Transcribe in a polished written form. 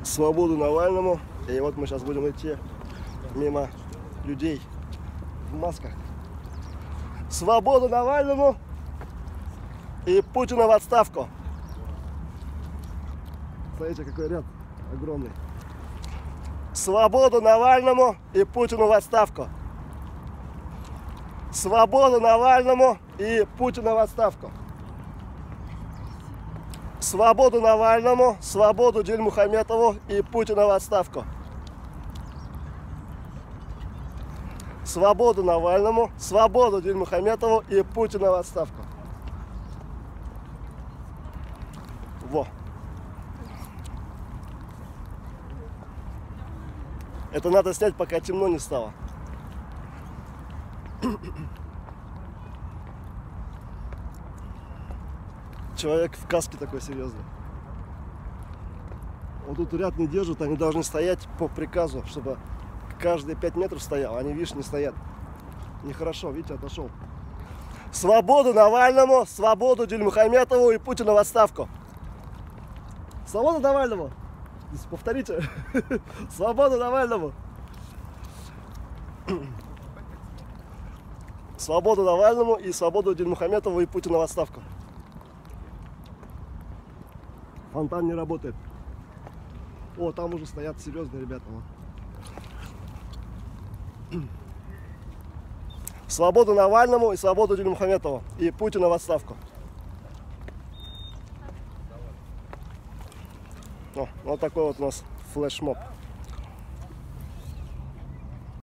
Свободу Навальному. И вот мы сейчас будем идти мимо людей в масках. Свободу Навальному и Путина в отставку. Смотрите, какой ряд огромный. Свободу Навальному и Путину в отставку. Свободу Навальному и Путина в отставку. Свободу Навальному, свободу Дильмухаметову и Путина в отставку. Свободу Навальному, свободу Дильмухаметову и Путина в отставку. Во. Это надо снять, пока темно не стало. Человек в каске такой серьезный. Вот тут ряд не держат, они должны стоять по приказу, чтобы каждые 5 метров стоял. Они, видишь, не стоят. Нехорошо, видите, отошел. Свободу Навальному, свободу Дильмухаметову и Путина в отставку. Свободу Навальному. Повторите. Свободу Навальному. Свободу Навальному и свободу Дильмухаметову и Путина в отставку. Фонтан не работает. О, там уже стоят серьезные ребята. Вот. Свободу Навальному и свободу Дильмухаметову и Путина в отставку. О, вот такой вот у нас флешмоб.